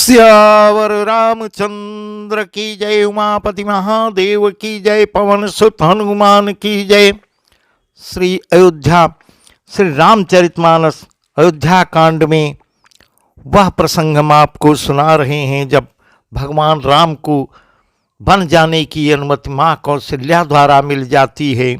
सियावर रामचंद्र की जय, उमापति महादेव की जय, पवन सुत हनुमान की जय। श्री अयोध्या श्री रामचरितमानस अयोध्या कांड में वह प्रसंग हम आपको सुना रहे हैं जब भगवान राम को बन जाने की अनुमति माँ कौशल्या द्वारा मिल जाती है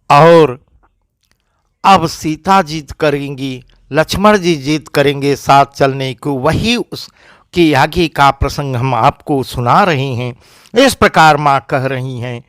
और अब सीता जीत करेंगी, लक्ष्मण जी जीत करेंगे साथ चलने को। वही उसकी आगे का प्रसंग हम आपको सुना रहे हैं। इस प्रकार माँ कह रही हैं,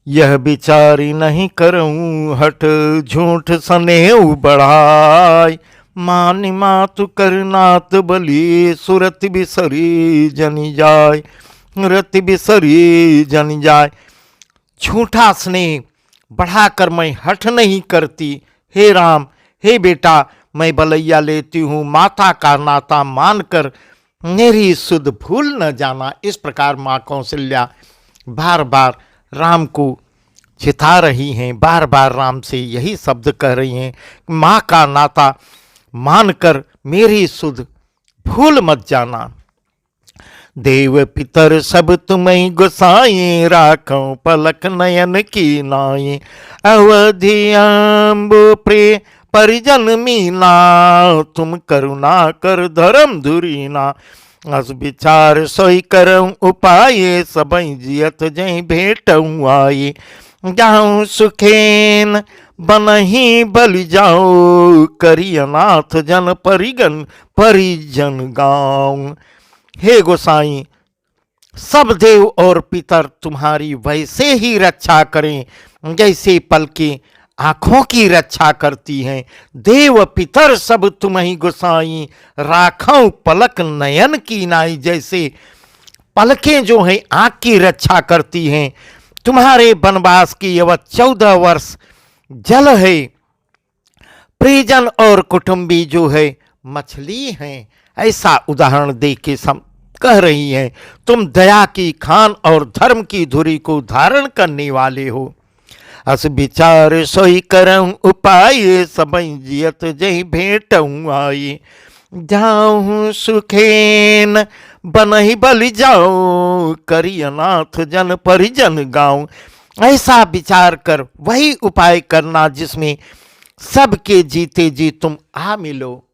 यह बिचारी नहीं करऊं हट, झूठ स्नेह बढ़ाय, मान मातु करनात बलि, सुरत बिसरी जनि जाय, रत बिसरी जनि जाय। झूठा स्नेह बढ़ाकर मैं हठ नहीं करती। हे राम, हे बेटा, मैं बलैया लेती हूँ, माता का नाता मानकर मेरी सुध भूल न जाना। इस प्रकार माँ कौशल्या बार बार राम को चिता रही हैं, बार बार राम से यही शब्द कह रही हैं, माँ का नाता मानकर मेरी सुध भूल मत जाना। देव पितर सब तुम्हें गुसाए, राखों पलक नयन की नाई, अवधि अम्बु प्रिय परिजन मीना, तुम करुणा कर धर्म धुरीना, अस विचार सोई करऊं उपाय, सबई जियत जय भेटऊं आए, जाऊं सुखेन बनही बलि जाओ, करी अनाथ जन परिजन गाँव। हे गोसाई, सब देव और पितर तुम्हारी वैसे ही रक्षा करें जैसे पलकें आँखों की रक्षा करती हैं। देव पितर सब तुम ही गोसाई, राखों पलक नयन की नाई। जैसे पलकें जो हैं आँख की रक्षा करती हैं। तुम्हारे वनवास की अवधि 14 वर्ष जल है, परिजन और कुटुंबी जो है मछली हैं। ऐसा उदाहरण दे के कह रही हैं, तुम दया की खान और धर्म की धुरी को धारण करने वाले हो। अस विचार सोई करऊं उपाय, सबई जियत जय भेटऊं आए, जाऊं सुखेन बनहि बलि जाओ, करी अनाथ जन परिजन गाँव। ऐसा विचार कर वही उपाय करना जिसमें सबके जीते जी तुम आ मिलो।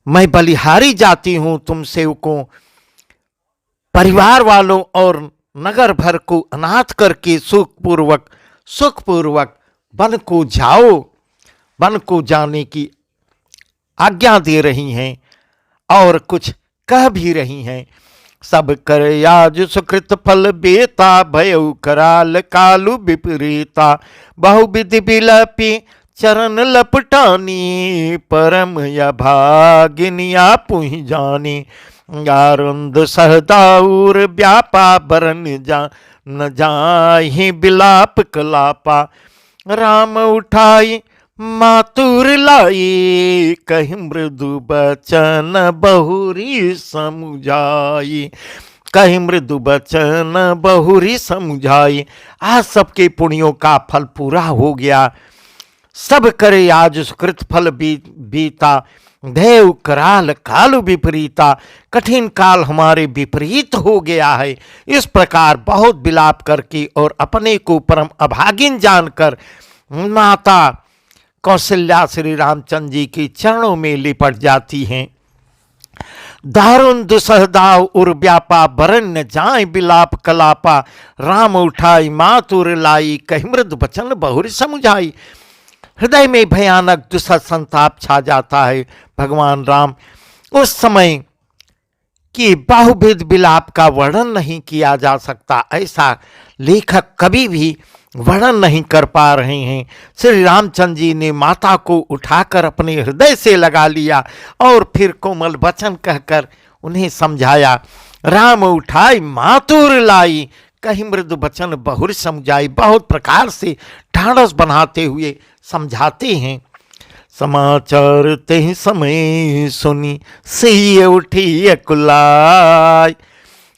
मैं बलिहारी जाती हूं, तुम सेवकों, परिवार वालों और नगर भर को अनाथ करके सुखपूर्वक वन को जाओ। वन को जाने की आज्ञा दे रही हैं और कुछ कह भी रही हैं। सब कर आज सुकृत फल बेता, भयउ कराल कालु विपरीता, बहुविधि बिलपी चरण लपटानी, परम या भागिनिया पुहि जानी, आरुंद सहदाउर व्यापा बरन जा न जाहि बिलाप कलापा, राम उठाई मातुर लाई, कहि मृदु बचन बहुरी समुझाई, कहि मृदु बचन बहुरी समुझाई। आज सबके पुण्यों का फल पूरा हो गया। सब करे आज सुकृत फल बीता, देव कराल काल विपरीता, कठिन काल हमारे विपरीत हो गया है। इस प्रकार बहुत विलाप करके और अपने को परम अभागिन जानकर माता कौशल्या श्री रामचंद्र जी के चरणों में लिपट जाती हैं। दारुण दुसहदाव उर व्यापा, बरन न जाए बिलाप कलापा, राम उठाई मातुर लाई, कहि मृदु बचन बहुरी समुझाई। हृदय में भयानक दुसह संताप छा जाता है। भगवान राम उस समय की बहुविध विलाप का वर्णन नहीं किया जा सकता, ऐसा लेखक कभी भी वर्णन नहीं कर पा रहे हैं। श्री रामचंद्र जी ने माता को उठाकर अपने हृदय से लगा लिया और फिर कोमल वचन कहकर उन्हें समझाया। राम उठाई मातुर लाई, कहीं मृदु वचन बहुर समझाई। बहुत प्रकार से ढाढ़स बनाते हुए समझाते हैं। समाचार ते समय सुनी सिय उठी अकुलाई,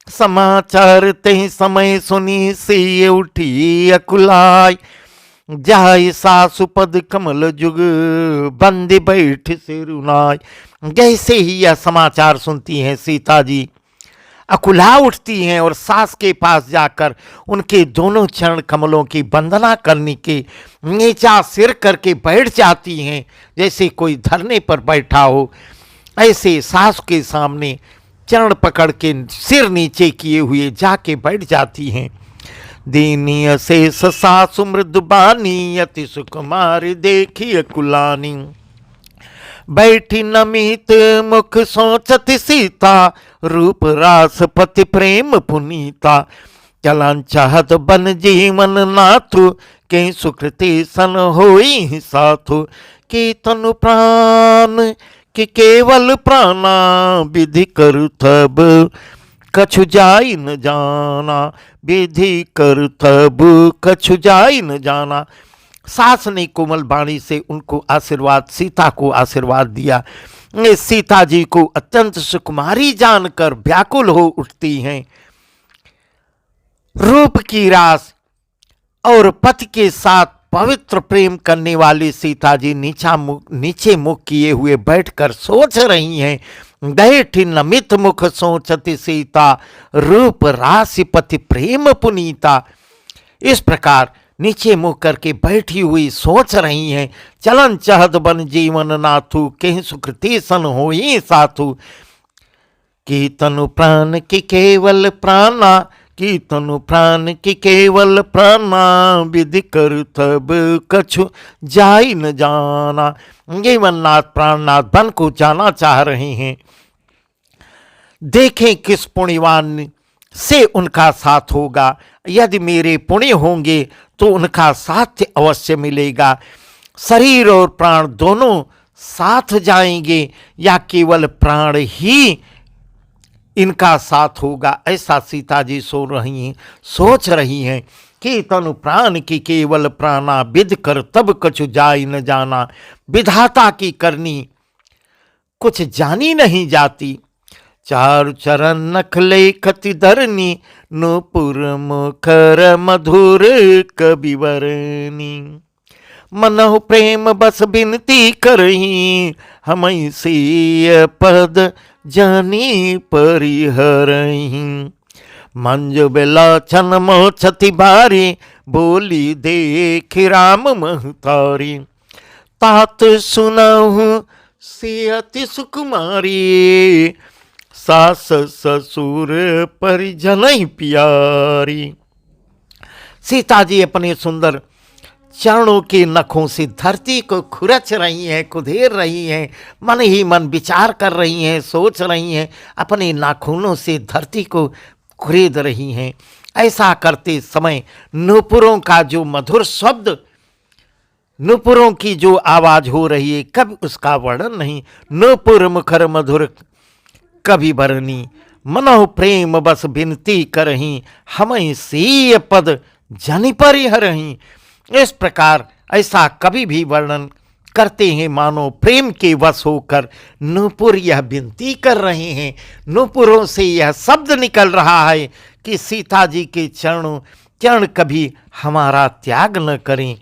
समाचार ते समय सुनी सिय उठी अकुलाई, जाय सासु पद कमल जुग बंदे बैठ सिरुनाय। जैसे ही यह समाचार सुनती हैं सीता जी अकुला उठती हैं और सास के पास जाकर उनके दोनों चरण कमलों की वंदना करने के नीचा सिर करके बैठ जाती हैं, जैसे कोई धरने पर बैठा हो। ऐसे सास के सामने चरण पकड़ के सिर नीचे किए हुए जाके बैठ जाती हैं। दीनी अशेष सासु मृदुबानी अति सुकुमारी देखी कुलानी। बैठी नमित मुख सोचती सीता रूप रास पति प्रेम पुनीता। चलन चाहत बन जीवन नाथु के सुकृति सन होई साथु। की तनु प्राण कि केवल प्राणा विधि करु तब कछु जाई न जाना। विधि करु तब कछु जाई न जाना। सास ने कोमल वाणी से उनको आशीर्वाद, सीता को आशीर्वाद दिया। सीता जी को अत्यंत सुकुमारी जानकर व्याकुल हो उठती हैं। रूप की रास और पति के साथ पवित्र प्रेम करने वाली सीता जी नीचे मुख किए हुए बैठकर सोच रही हैं। बैठी नमित मुख सोचती सीता रूप राशि पति प्रेम पुनीता। इस प्रकार नीचे मुँह करके बैठी हुई सोच रही हैं। चलन चहत बन जीवन नाथु के सुकृति सन होई साथु। की तनु प्राण की केवल प्राणा। की तनु प्राण की केवल प्राणा विधि कर तब कछु जाई न जाना। जीवननाथ प्राणनाथ बन को जाना चाह रहे हैं। देखें किस पुण्यवान से उनका साथ होगा। यदि मेरे पुण्य होंगे तो उनका साथ अवश्य मिलेगा। शरीर और प्राण दोनों साथ जाएंगे या केवल प्राण ही इनका साथ होगा। ऐसा सीता जी सोच रही हैं कि तनु प्राण की केवल प्राणा विध कर तब कछु जाई न जाना। विधाता की करनी कुछ जानी नहीं जाती। चारु चरण नखले खति धरनी नूपुर मुखर मधुर कविवरनी। मनहु प्रेम बस बिनती करही हमई से पद जानी परिहरही। मंज बेलाछन मोछति बारी बोली देख राम महतारी। तात सुनहु से अति सुकुमारी सास ससुर परिजन प्यारी। सीता जी अपने सुंदर चरणों के नखों से धरती को खुरच रही हैं, कुधेर रही हैं, मन ही मन विचार कर रही हैं, सोच रही हैं, अपने नाखूनों से धरती को खुरेद रही हैं। ऐसा करते समय नूपुरों का जो मधुर शब्द, नूपुरों की जो आवाज हो रही है, कभी उसका वर्णन नहीं। नूपुर मुखर मधुर कभी बरनी मनोह प्रेम बस बिनती करही हमें सीय पद जनि परिहरही। इस प्रकार ऐसा कभी भी वर्णन करते हैं मानो प्रेम के वश होकर नूपुर यह विनती कर रहे हैं। नूपुरों से यह शब्द निकल रहा है कि सीता जी के चरण कभी हमारा त्याग न करें,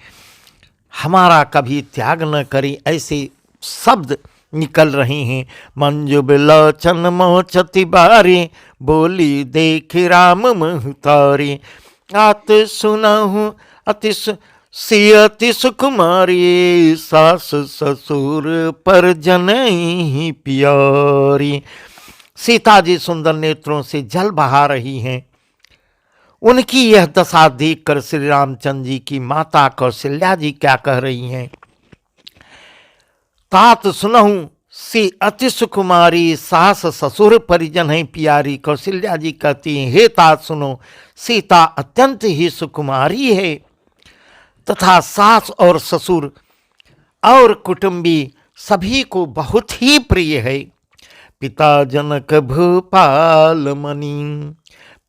हमारा कभी त्याग न करें। ऐसे शब्द निकल रहे हैं। मंजु बिलोचन मोचति बारी बोली देख राम महतारी। आत सुनहु अति सियति सुकुमारी सास ससुर परिजन प्यारी। सीता जी सुंदर नेत्रों से जल बहा रही हैं। उनकी यह दशा देखकर श्री रामचंद्र जी की माता कौशल्या जी क्या कह रही हैं। तात सुनहु सी अति सुकुमारी सास ससुर परिजन है प्यारी। कौशल्या जी कहती हैं, हे तात सुनो, सीता अत्यंत ही सुकुमारी है तथा सास और ससुर और कुटुंबी सभी को बहुत ही प्रिय है। पिता जनक भूपाल मणि,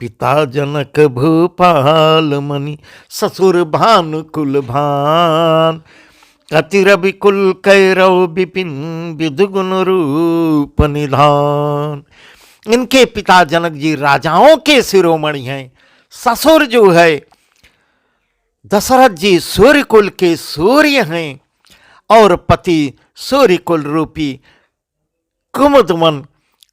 पिता जनक भूपाल मणि, ससुर भानुकुल भान, अति रवि कुल कैरव विपिन विदुगुण रूप निधान। इनके पिता जनक जी राजाओं के शिरोमणि हैं। ससुर जो है दशरथ जी सूर्य कुल के सूर्य हैं और पति सूर्य कुल रूपी कुमुदवन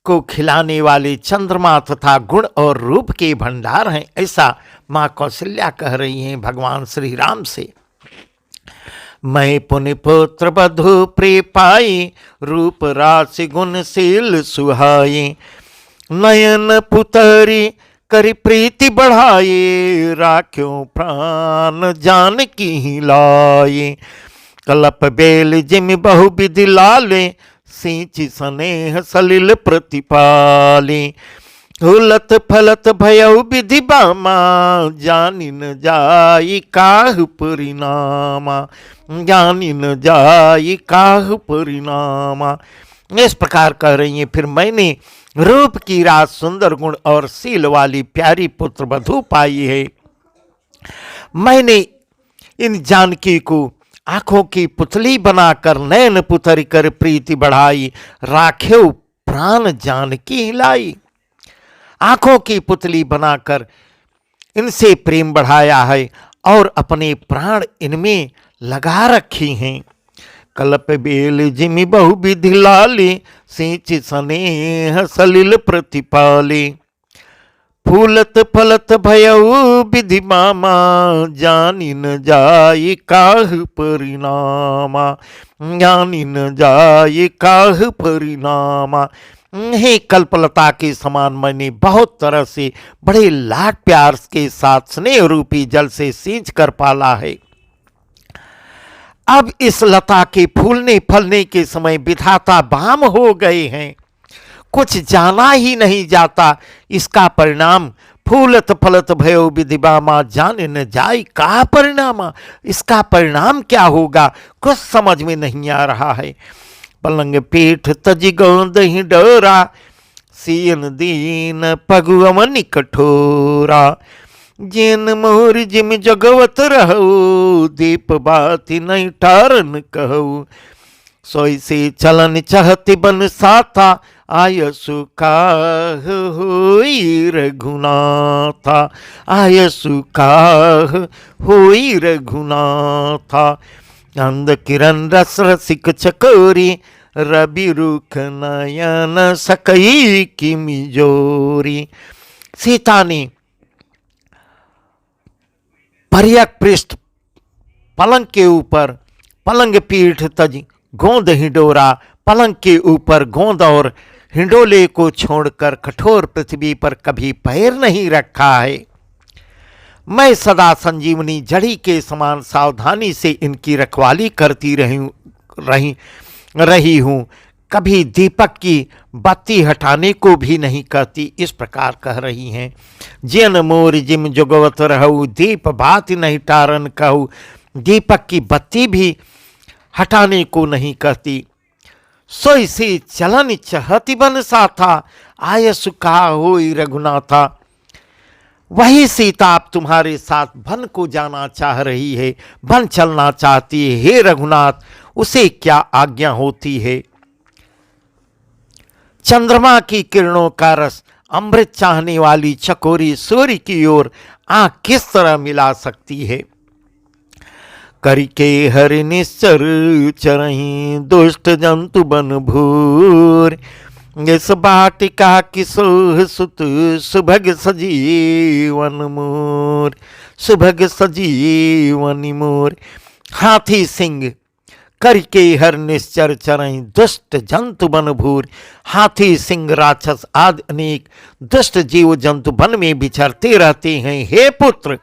को खिलाने वाले चंद्रमा तथा गुण और रूप के भंडार हैं। ऐसा माँ कौशल्या कह रही हैं भगवान श्री राम से। मैं पुनि पुत्र बधु प्रिय पाई, रूप राशि गुणशील सुहाई, नयन पुतरी करी प्रीति बढ़ाए, राख्यो प्राण जानकी ही लाए, कलप बेल जिम बहु विधि लाले, सिंचि स्नेह सलिल प्रतिपाले, हुलत फलत भयउ विधि बामा, जानि न जाई काहु परिणामा, जानि न जाई काहु परिणामा। इस प्रकार कह रही हैं, फिर मैंने रूप की रात सुंदर गुण और शील वाली प्यारी पुत्र वधू पाई है। मैंने इन जानकी को आंखों की पुतली बनाकर नयन पुतरी कर प्रीति बढ़ाई, राखेव प्राण जानकी हिलाई। आंखों की पुतली बनाकर इनसे प्रेम बढ़ाया है और अपने प्राण इनमें लगा रखी हैं। कलप बेल जिमि बहु विधि लाले, सिंचि स्नेह सलिल प्रतिपाले, फूलत फलत भयउ विधि मामा, जानि न जाई काहु परिणामा, जानि न जाई काहु परिणामा। हे कल्पलता के समान मैंने बहुत तरह से बड़े लाड प्यार के साथ स्नेह रूपी जल से सींच कर पाला है। अब इस लता के फूलने फलने के समय विधाता बाम हो गए हैं, कुछ जाना ही नहीं जाता इसका परिणाम। फूलत फलत भयो विधिबामा, जाने न जाई का परिणामा, इसका परिणाम क्या होगा कुछ समझ में नहीं आ रहा है। पलंग पीठ तज गोंद ही डोरा, सीन दीन पगुअमनि कठोरा, जिन मोर जिम जगवत रहू, दीप बाती नहीं टारन कहू, सोई से चलन चहति बन साथा, आयसु काह होई रघुनाथा, आयसु काह होई रघुनाथा, अंध किरण रस रसिक चकोरी, रवि रुख नयन सकई की मिजोरी। सीता ने पर्यक पृष्ठ पलंग के ऊपर, पलंग पीठ तज गोंद हिंडोरा, पलंग के ऊपर गोंद और हिंडोले को छोड़कर कठोर पृथ्वी पर कभी पैर नहीं रखा है। मैं सदा संजीवनी जड़ी के समान सावधानी से इनकी रखवाली करती रही हूँ, कभी दीपक की बत्ती हटाने को भी नहीं कहती। इस प्रकार कह रही हैं। जिन मोर जिम जुगवत रहू, दीप बाती नहीं टारन कहू, दीपक की बत्ती भी हटाने को नहीं कहती। सोई से चलन चहति बन साथा, आयसु कहा होई रघुनाथा। वही सीता आप तुम्हारे साथ वन को जाना चाह रही है, वन चलना चाहती है। हे रघुनाथ, उसे क्या आज्ञा होती है। चंद्रमा की किरणों का रस अमृत चाहने वाली चकोरी सूर्य की ओर आंख किस तरह मिला सकती है। करिके हरि निश्चर चरही, दुष्ट जंतु बन भूर, इस बाटिका किशोह सुत, सुभग सजीवन मोर, सुभग सजीवन मोर। हाथी सिंह करके हर निश्चर चरई, दुष्ट जंतु बन भूर। हाथी सिंह राक्षस आदि अनेक दुष्ट जीव जंतु वन में विचरते रहते हैं। हे पुत्र,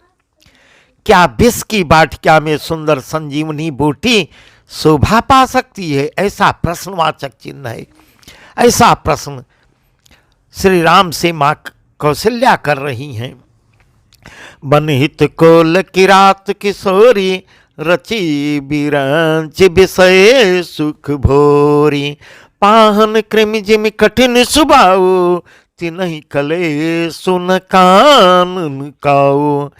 क्या विष की बाटिका में सुंदर संजीवनी बूटी शोभा पा सकती है। ऐसा प्रश्नवाचक चिन्ह है। ऐसा प्रश्न श्री राम से मां कौशल्या कर रही हैं। बनहित कोल किरात किशोरी, रची बिरंच विषय सुख भोरी, पाहन कृमि जिमि कठिन सुबाऊ, तिनहि कले सुन कानन काऊ।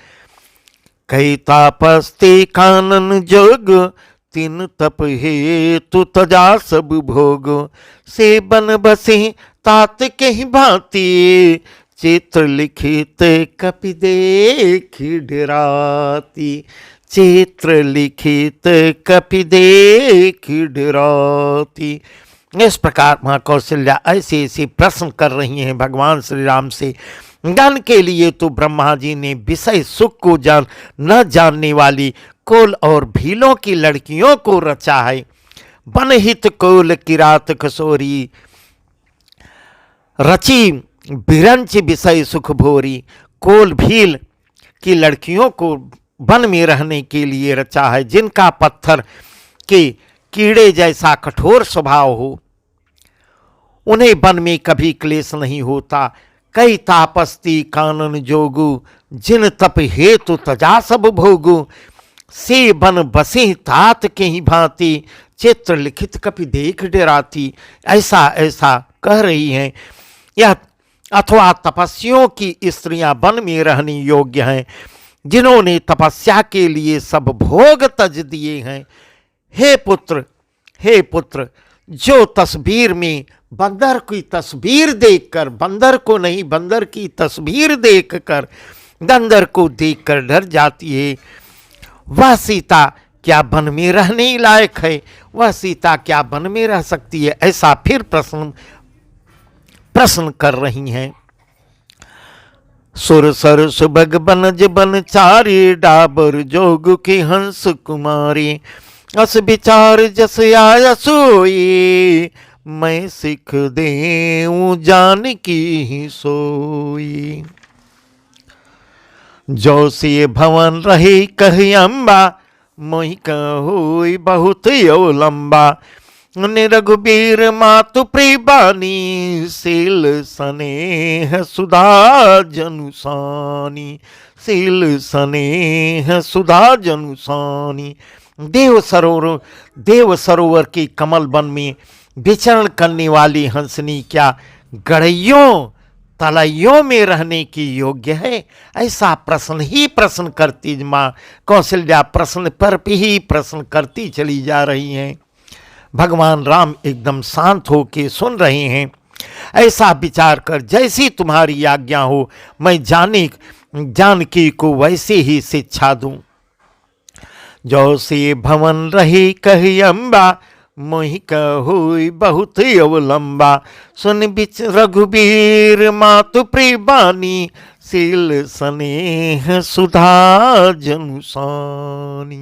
कई तापस्ते कानन जोग, तिन तप हेतु तजा सब भोग। से बन बसी तात कहीं भांति, चित्र लिखित कपि देखी डराती, चित्र लिखित कपि देख डराती। इस प्रकार माँ कौशल्या ऐसे ऐसे प्रश्न कर रही हैं भगवान श्री राम से। ज्ञान के लिए तो ब्रह्मा जी ने विषय सुख को न जानने वाली कोल और भीलों की लड़कियों को रचा है। बनहित कोल किरात कसोरी, रची बिरंच विषय सुख भोरी। कोल भील की लड़कियों को वन में रहने के लिए रचा है, जिनका पत्थर के कीड़े जैसा कठोर स्वभाव हो। उन्हें वन में कभी क्लेश नहीं होता। कई तापस्ती कानन जोगु, जिन तप हेतु तजा सब भोगु। से बन बसे तात के ही भांति, चित्र लिखित कपि देख डराती। ऐसा ऐसा कह रही हैं। यह अथवा तपस्वियों की स्त्रियां वन में रहने योग्य हैं, जिन्होंने तपस्या के लिए सब भोग तज दिए हैं। हे पुत्र, जो तस्वीर में बंदर की तस्वीर देखकर, बंदर को नहीं बंदर की तस्वीर देखकर बंदर को देखकर डर जाती है, वह सीता क्या वन में रहने लायक है? वह सीता क्या वन में रह सकती है? ऐसा फिर प्रश्न कर रही हैं। सुर सर सुभग बनज बन चारी, डाबर जोग की हंस कुमारी। अस विचार जस आया सोई, मैं सिख देऊं जान की ही सोई। जो से भवन रही कही अम्बा, मोहि कहोई बहुत यो लंबा। रघुबीर मातु प्रिबानी, सील स्नेह सुधा जनुसानी। सील स्नेह सुधा जनुसानी। देव सरोवर की कमल वन में विचरण करने वाली हंसनी क्या गड़ैयों तलैयों में रहने की योग्य है? ऐसा प्रश्न करती माँ कौशल्या प्रश्न पर ही प्रश्न करती चली जा रही हैं। भगवान राम एकदम शांत होके सुन रहे हैं। ऐसा विचार कर, जैसी तुम्हारी आज्ञा हो, मैं जानकी को वैसे ही शिक्षा दूं। जो से भवन रही कही अम्बा, मोहि कहोई बहुत अवलंबा। सुन बिच रघुबीर मातु प्रिबानी, सील स्नेह सुधा जनुसानी।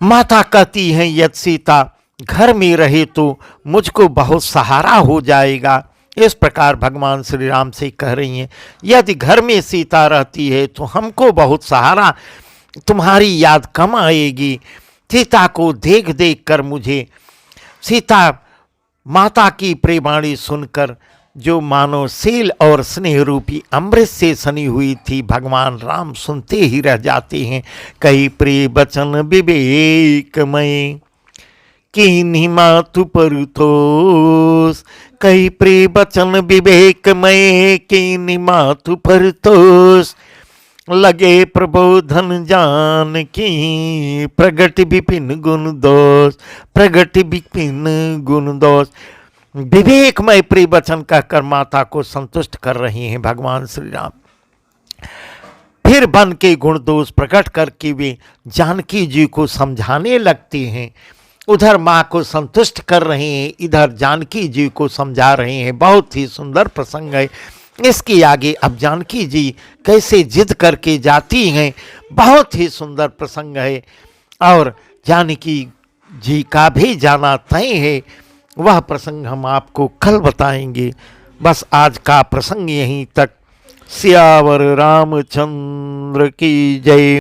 माता कहती हैं, यदि सीता घर में रहे तो मुझको बहुत सहारा हो जाएगा। इस प्रकार भगवान श्री राम से कह रही हैं, यदि घर में सीता रहती है तो हमको बहुत सहारा, तुम्हारी याद कम आएगी। सीता को देख देख कर मुझे, सीता माता की प्रेमाणी सुनकर जो मानो सील और स्नेह रूपी अमृत से सनी हुई थी, भगवान राम सुनते ही रह जाते हैं। कई प्रिय वचन विवेकमय, कीन्ही मातु परतोष। कई प्रिय वचन विवेकमय, कीन्ही मातु परतोष। लगे प्रबोधन जान की, प्रगट विपिन गुण दोष। प्रगट विपिन गुण दोष। विवेकमय प्रिय वचन कहकर माता को संतुष्ट कर रहे हैं भगवान श्री राम। फिर बन के गुण दोष प्रकट करके वे जानकी जी को समझाने लगते हैं। उधर माँ को संतुष्ट कर रहे हैं, इधर जानकी जी को समझा रहे हैं। बहुत ही सुंदर प्रसंग है। इसके आगे अब जानकी जी कैसे जिद करके जाती हैं, बहुत ही सुंदर प्रसंग है। और जानकी जी का भी जाना तय है, वह प्रसंग हम आपको कल बताएंगे। बस आज का प्रसंग यहीं तक। सियावर रामचंद्र की जय।